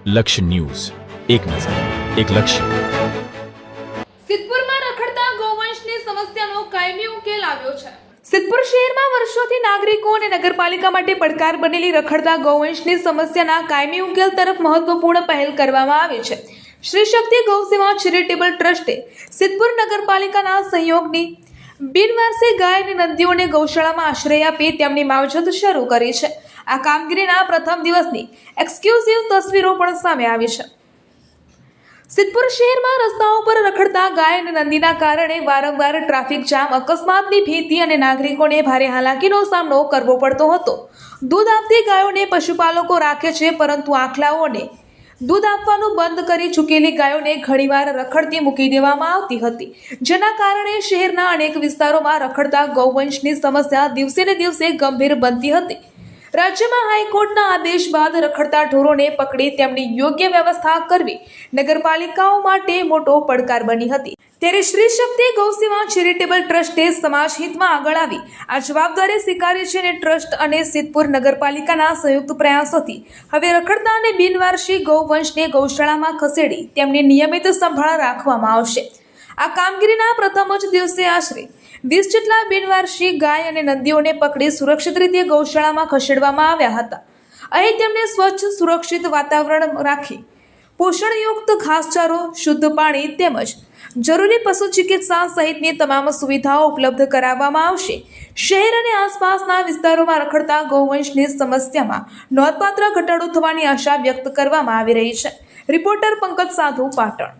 લક્ષ્ય ન્યૂઝ, એક નજર, એક લક્ષ્ય. સિદ્ધપુરમાં રખડતા ગૌવંશની સમસ્યાનો કાયમી ઉકેલ આવ્યો છે. સિદ્ધપુર શહેરમાં વર્ષોથી નાગરિકો અને નગરપાલિકા માટે પડકાર બનેલી રખડતા ગૌવંશની સમસ્યાના કાયમી ઉકેલ તરફ મહત્વપૂર્ણ પહેલ કરવામાં આવી છે. શ્રી શક્તિ ગૌસેવા ચેરિટેબલ ટ્રસ્ટે સિદ્ધપુર નગરપાલિકાના સહયોગની બિનવારસી ગાય અને નંદીઓને ગૌશાળામાં આશ્રય આપી તેમની માવજત શરૂ કરી છે. આ કામગીરીના પ્રથમ દિવસની એક્સક્લુઝિવ તસવીરો પણ સામે આવી છે. સિદ્ધપુર શહેરમાં રસ્તાઓ પર રખડતા ગાય અને નંદીના કારણે વારંવાર ટ્રાફિક જામ, અકસ્માતની ભીતિ અને નાગરિકોને ભારે હાલાકીનો સામનો કરવો પડતો હતો. દૂધ આપતી ગાયોને પશુપાલકો રાખે છે, પરંતુ આખલાઓને દૂધ આપવાનું બંધ કરી ચૂકેલી ગાયોને ઘણીવાર રખડતી મૂકી દેવામાં આવતી હતી, જેના કારણે શહેરના અનેક વિસ્તારોમાં રખડતા ગૌવંશની સમસ્યા દિવસે ને દિવસે ગંભીર બનતી હતી. રાજ્યમાં હાઈકોર્ટના આદેશ બાદ રખડતા ઢોરોને પકડી તેમની યોગ્ય વ્યવસ્થા કરવી નગરપાલિકાઓ માટે મોટો પડકાર બની હતી. ત્યારે શ્રી શક્તિ ગૌસેવા ચેરિટેબલ ટ્રસ્ટે સમાજ હિતમાં આગળ આવી આ જવાબદારી સ્વીકારી છે અને ટ્રસ્ટ અને સિદ્ધપુર નગરપાલિકાના સંયુક્ત પ્રયાસોથી હવે રખડતા અને બિનવારસી ગૌવંશને ગૌશાળામાં ખસેડી તેમની નિયમિત સંભાળ રાખવામાં આવશે. આ કામગીરીના પ્રથમ જ દિવસે આશરે 20 જેટલા બિનવારસી ગાય અને નંદીઓને પકડી સુરક્ષિત રીતે ગૌશાળામાં ખસેડવામાં આવ્યા હતા. અહીં તેમને સ્વચ્છ, સુરક્ષિત વાતાવરણ રાખી પોષણયુક્ત ઘાસચારો, શુદ્ધ પાણી તેમજ જરૂરી પશુ ચિકિત્સા સહિતની તમામ સુવિધાઓ ઉપલબ્ધ કરાવવામાં આવશે. શહેર અને આસપાસના વિસ્તારોમાં રખડતા ગૌવંશની સમસ્યામાં નોંધપાત્ર ઘટાડો થવાની આશા વ્યક્ત કરવામાં આવી રહી છે. રિપોર્ટર પંકજ સાધુ, પાટણ.